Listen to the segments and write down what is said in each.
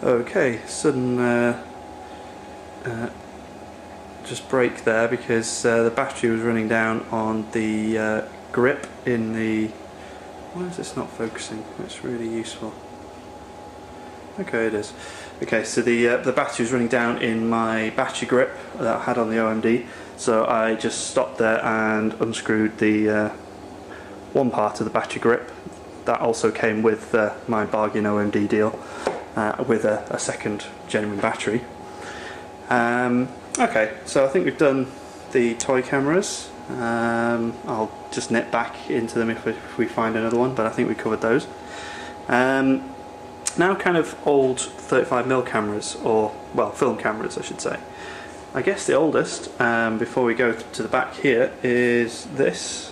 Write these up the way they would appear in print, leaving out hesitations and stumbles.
Okay, sudden just break there because the battery was running down on the grip in the... Why is this not focusing? That's really useful. Okay, it is. Okay, so the battery was running down in my battery grip that I had on the OMD, so I just stopped there and unscrewed the one part of the battery grip. That also came with my bargain OMD deal with a second genuine battery. Okay, so I think we've done the toy cameras. I'll just nip back into them if we find another one, but I think we covered those. Now kind of old 35mm cameras, or well, film cameras I should say. I guess the oldest, before we go to the back here, is this,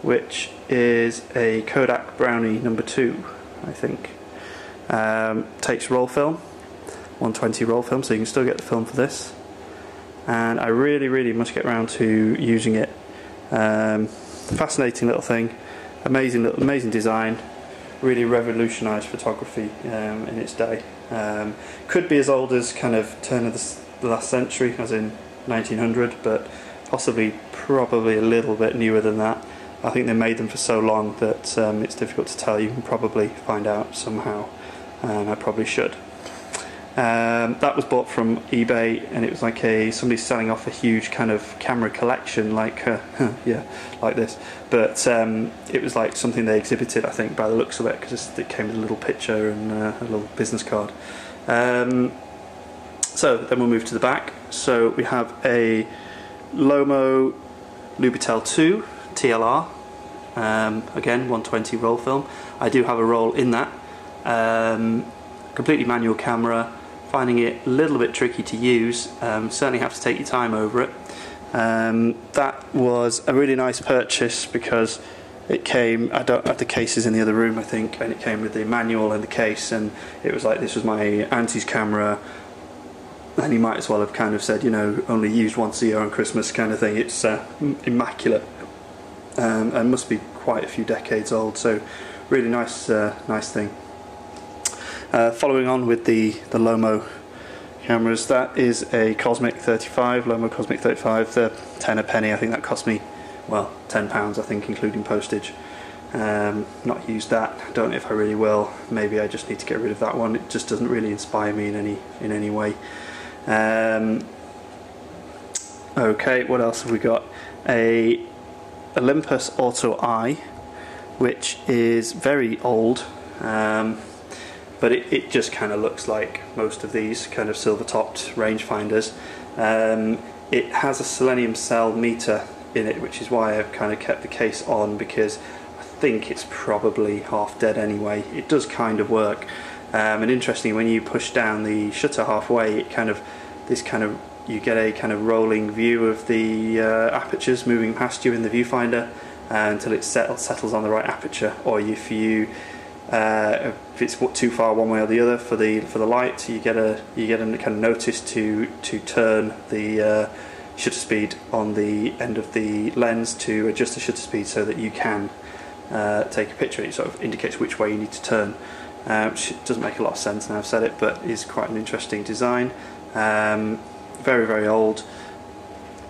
which is a Kodak Brownie number 2, I think. Takes roll film, 120 roll film, so you can still get the film for this. And I really must get around to using it. Fascinating little thing, amazing design, really revolutionised photography in its day. Could be as old as kind of turn of the last century, as in 1900, but probably a little bit newer than that. I think they made them for so long that it's difficult to tell. You can probably find out somehow, and I probably should. That was bought from eBay, and it was like somebody selling off a huge kind of camera collection, like yeah, like this. But it was like something they exhibited, I think, by the looks of it, because it came with a little picture and a little business card. So then we'll move to the back. So we have a Lomo Lubitel 2 TLR, again 120 roll film. I do have a roll in that. Completely manual camera. Finding it a little bit tricky to use, certainly have to take your time over it. That was a really nice purchase because it came, I don't have the cases in the other room I think, and it came with the manual and the case, and it was like this was my auntie's camera, and he might as well have kind of said, you know, only used once a year on Christmas kind of thing. It's immaculate, and must be quite a few decades old, so really nice thing. Following on with the Lomo cameras, that is a Cosmic 35, Lomo Cosmic 35, the 10 a penny. I think that cost me, well, £10 I think, including postage. Not used that, don't know if I really will. Maybe I just need to get rid of that one. It just doesn't really inspire me in any way. Okay, what else have we got? A Olympus Auto Eye, which is very old. But it just kind of looks like most of these kind of silver-topped rangefinders. It has a selenium cell meter in it, which is why I've kind of kept the case on, because I think it's probably half dead anyway. It does kind of work, and interestingly, when you push down the shutter halfway, it kind of you get a kind of rolling view of the apertures moving past you in the viewfinder until it settles on the right aperture, or if it's too far one way or the other for the light, you get a kind of notice to turn the shutter speed on the end of the lens to adjust the shutter speed so that you can take a picture. It sort of indicates which way you need to turn, which doesn't make a lot of sense now I've said it, but is quite an interesting design. Very old,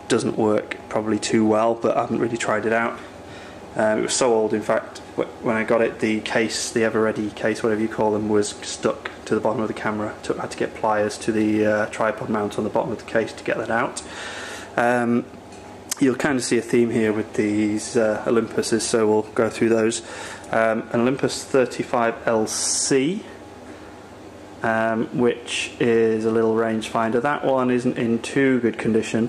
doesn't work probably too well, but I haven't really tried it out. It was so old, in fact, when I got it, the case, the ever-ready case, whatever you call them, was stuck to the bottom of the camera. I had to get pliers to the tripod mount on the bottom of the case to get that out. You'll kind of see a theme here with these Olympuses, so we'll go through those. An Olympus 35LC, which is a little rangefinder. That one isn't in too good condition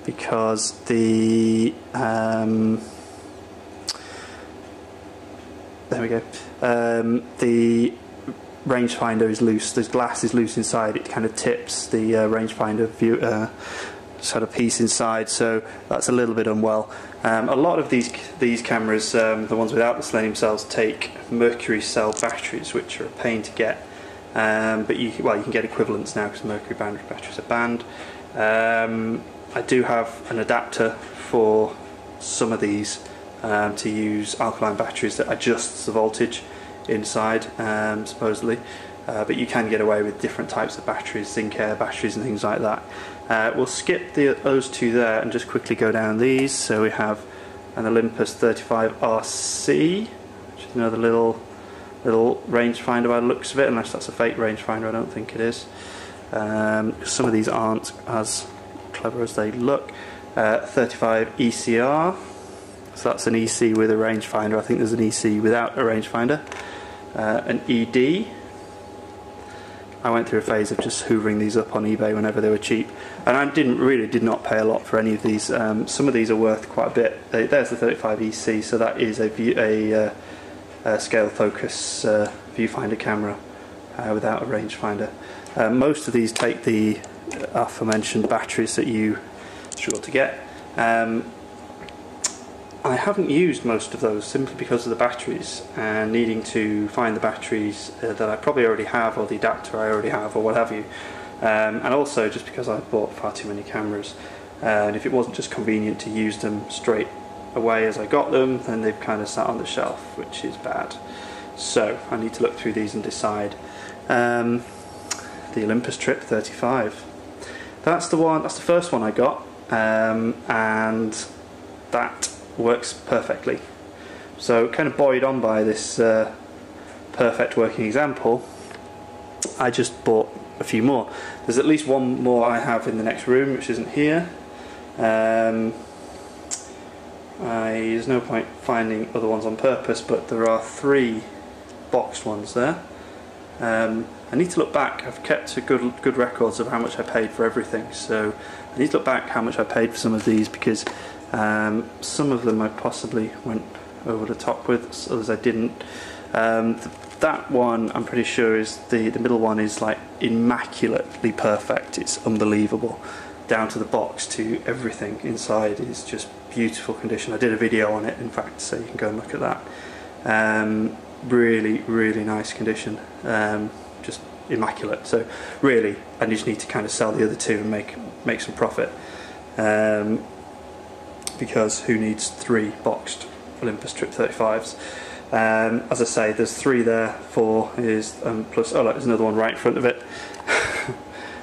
because the there we go. The rangefinder is loose. The glass is loose inside. It kind of tips the rangefinder view sort of piece inside, so that's a little bit unwell. A lot of these cameras, the ones without the selenium cells, take mercury cell batteries, which are a pain to get. But you can get equivalents now because mercury batteries are banned. I do have an adapter for some of these to use alkaline batteries that adjusts the voltage inside, supposedly. but you can get away with different types of batteries, zinc air batteries and things like that. We'll skip those two there and just quickly go down these. So we have an Olympus 35RC, which is another little rangefinder by the looks of it, unless that's a fake rangefinder. I don't think it is. Some of these aren't as clever as they look. 35 ECR, so that's an EC with a rangefinder. I think there's an EC without a rangefinder. An ED. I went through a phase of just hoovering these up on eBay whenever they were cheap, and I did not pay a lot for any of these. Some of these are worth quite a bit. There's the 35 EC, so that is a scale focus viewfinder camera without a rangefinder. Most of these take the aforementioned batteries that you struggle to get. I haven't used most of those simply because of the batteries and needing to find the batteries that I probably already have, or the adapter I already have, or what have you. And also just because I've bought far too many cameras, and if it wasn't just convenient to use them straight away as I got them, then they've kind of sat on the shelf, which is bad. So I need to look through these and decide. The Olympus Trip 35. That's the one. That's the first one I got, and that works perfectly. So kind of buoyed on by this perfect working example, I just bought a few more. There's at least one more I have in the next room, which isn't here. There's no point finding other ones on purpose, but there are 3 boxed ones there. I need to look back. I've kept good records of how much I paid for everything, so I need to look back how much I paid for some of these, because some of them I possibly went over the top with, others I didn't. That one I'm pretty sure is the middle one is like immaculately perfect. It's unbelievable, down to the box, to everything inside is just beautiful condition. I did a video on it, in fact, so you can go and look at that. Really nice condition, just immaculate. So really I just need to kind of sell the other 2 and make some profit, because who needs 3 boxed Olympus Trip 35s? As I say, there's 3 there, 4 is plus, oh look, there's another one right in front of it.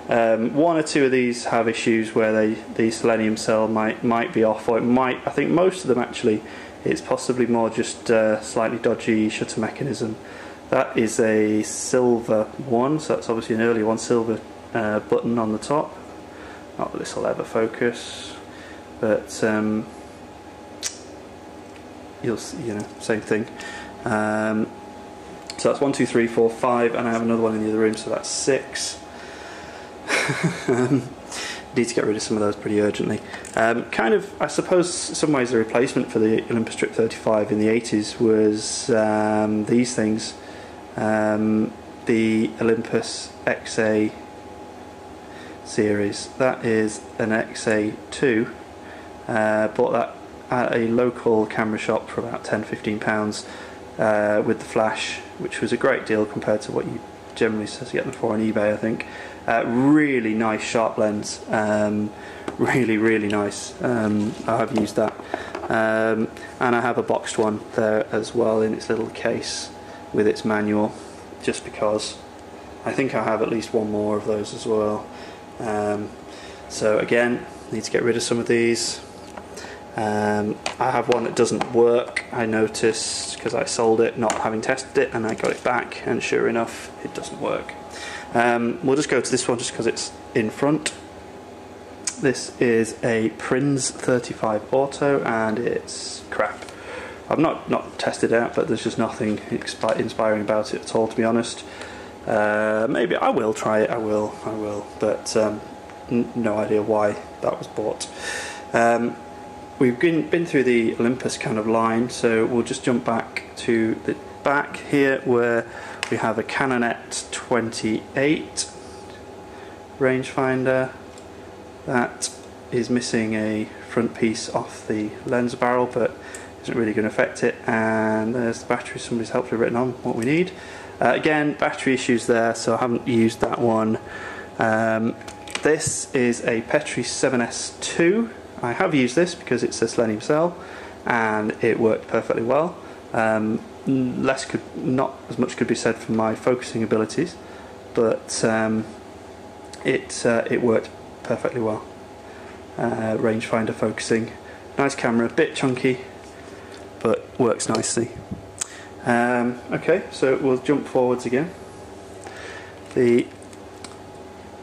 1 or 2 of these have issues where the selenium cell might be off, or it might, I think most of them actually, it's possibly more just slightly dodgy shutter mechanism. That is a silver one, so that's obviously an early one, silver button on the top. Not that this will ever focus, but you'll see, same thing. So that's 1, 2, 3, 4, 5, and I have another one in the other room, so that's 6. Need to get rid of some of those pretty urgently. Kind of, I suppose, some ways the replacement for the Olympus Trip 35 in the 80s was these things. The Olympus XA series. That is an XA2. Bought that at a local camera shop for about £10–15 with the flash, which was a great deal compared to what you generally get them for on eBay, I think. Really nice sharp lens, really nice. I have used that, and I have a boxed one there as well in its little case with its manual, just because I think I have at least 1 more of those as well. So again, need to get rid of some of these. I have one that doesn't work, I noticed, because I sold it not having tested it, and I got it back, and sure enough it doesn't work. We'll just go to this one just because it's in front. This is a Prinz 35 Auto, and it's crap. I've not tested it out, but there's just nothing inspiring about it at all, to be honest. Maybe I will try it, I will, but no idea why that was bought. We've been through the Olympus kind of line, so we'll just jump back to the back here where we have a Canonet 28 rangefinder that is missing a front piece off the lens barrel, but isn't really going to affect it. And there's the battery, somebody's helpfully written on what we need. Again, battery issues there, so I haven't used that one. This is a Petri 7S2. I have used this because it's a selenium cell and it worked perfectly well. Not as much could be said for my focusing abilities, but it worked perfectly well. Rangefinder focusing, nice camera, a bit chunky, but works nicely. Okay, so we'll jump forwards again. The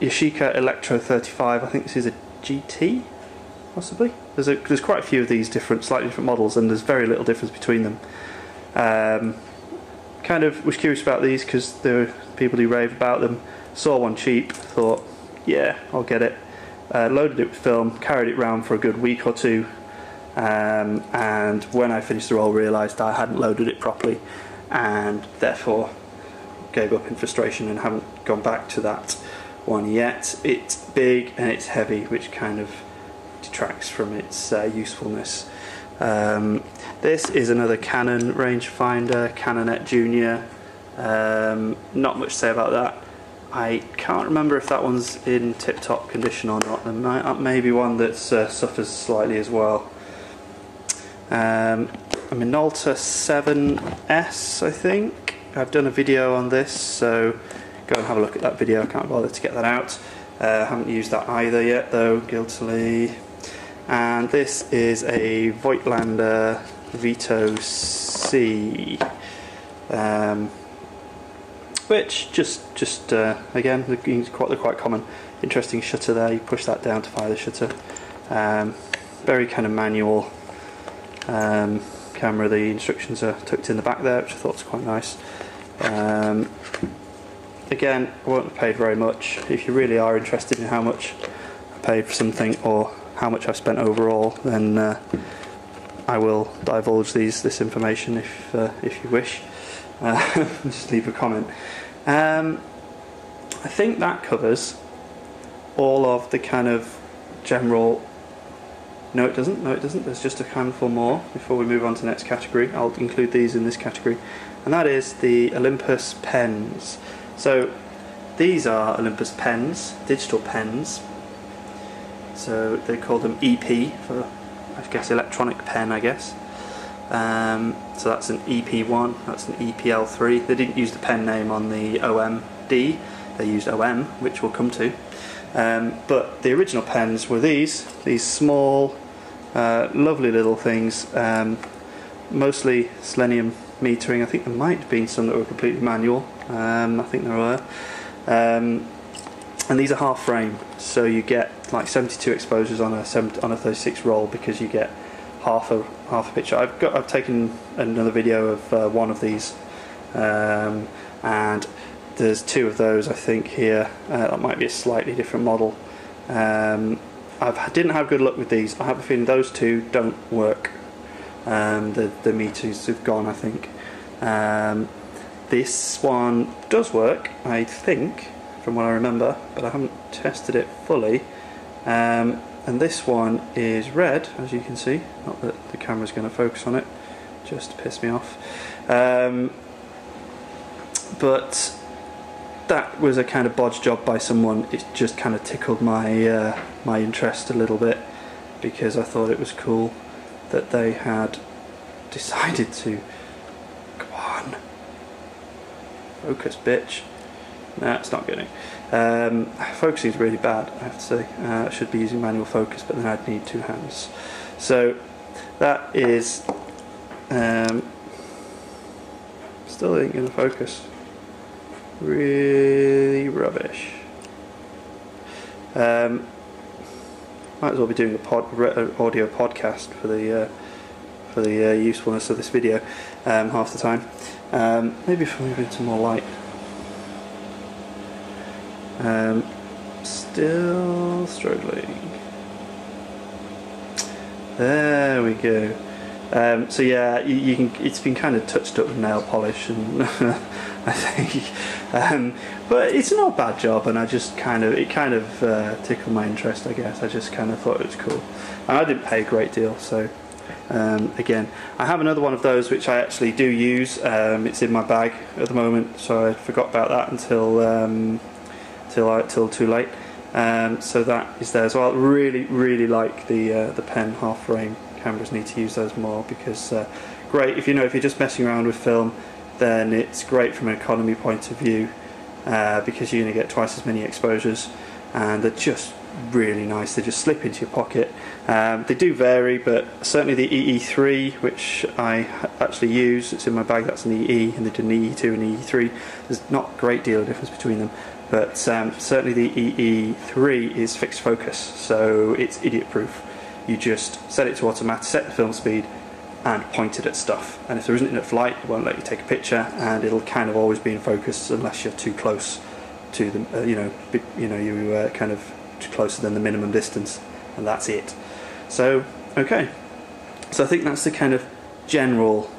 Yashica Electro 35, I think this is a GT, possibly. There's quite a few of these slightly different models, and there's very little difference between them. Kind of was curious about these because there were people who rave about them. Saw one cheap, thought, yeah, I'll get it. Loaded it with film, carried it around for a good week or two, and when I finished the roll realised I hadn't loaded it properly, and therefore gave up in frustration and haven't gone back to that one yet. It's big and it's heavy, which kind of detracts from its usefulness. This is another Canon rangefinder, Canonet Junior. Not much to say about that. I can't remember if that one's in tip-top condition or not. There may be one that suffers slightly as well. A Minolta 7S, I think. I've done a video on this, so go and have a look at that video. I can't bother to get that out. Haven't used that either yet, though, guiltily. And this is a Voigtlander Vito C, which just again, they're quite common. Interesting shutter there. You push that down to fire the shutter. Very kind of manual camera. The instructions are tucked in the back there, which I thought was quite nice. Again, I won't have paid very much. If you really are interested in how much I paid for something or how much I've spent overall, then I will divulge this information if you wish. Just leave a comment. I think that covers all of the kind of general. No, it doesn't. No, it doesn't. There's just a handful more before we move on to the next category. I'll include these in this category, and that is the Olympus pens. So these are Olympus pens, digital pens. So they call them EP for, I guess, electronic pen, I guess. So that's an EP1, that's an EPL3. They didn't use the pen name on the OMD, they used OM, which we'll come to. But the original pens were these small, lovely little things, mostly selenium metering. I think there might have been some that were completely manual. I think there were. And these are half frame, so you get like 72 exposures on a 36 roll because you get half a picture. I've taken another video of one of these, and there's two of those I think here. That might be a slightly different model. I didn't have good luck with these. I have a feeling those two don't work. The meters have gone, I think. This one does work, I think, from what I remember, but I haven't tested it fully. And this one is red, as you can see. Not that the camera's going to focus on it, just to piss me off. But that was a kind of bodge job by someone. It just kind of tickled my my interest a little bit, because I thought it was cool that they had decided to. Come on, focus, bitch. No, it's not getting. Focusing is really bad, I have to say. I should be using manual focus, but then I'd need two hands. So that is still ain't going to focus. Really rubbish. Might as well be doing a audio podcast for the usefulness of this video half the time. Maybe if we move into more light. Still struggling. There we go. So yeah, you can. It's been kind of touched up with nail polish, and I think, but it's not a bad job. And I just it kind of tickled my interest, I guess. I just kind of thought it was cool, and I didn't pay a great deal. So again, I have another one of those which I actually do use. It's in my bag at the moment, so I forgot about that until too late. So that is there as well. Really like the pen half frame cameras. Need to use those more, because great if you're just messing around with film, then it's great from an economy point of view. because you're going to get twice as many exposures, and they're just really nice. They just slip into your pocket. They do vary, but certainly the EE3, which I actually use, it's in my bag, that's an EE, and they did an EE2 and EE3. There's not a great deal of difference between them, but certainly the EE3 is fixed focus, so it's idiot proof. You just set it to automatic, set the film speed, and point it at stuff, and if there isn't enough light, it won't let you take a picture, and it'll kind of always be in focus unless you're too close to the you kind of closer than the minimum distance, and that's it. So okay, so I think that's the kind of general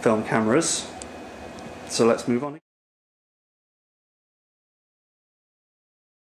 film cameras, so let's move on.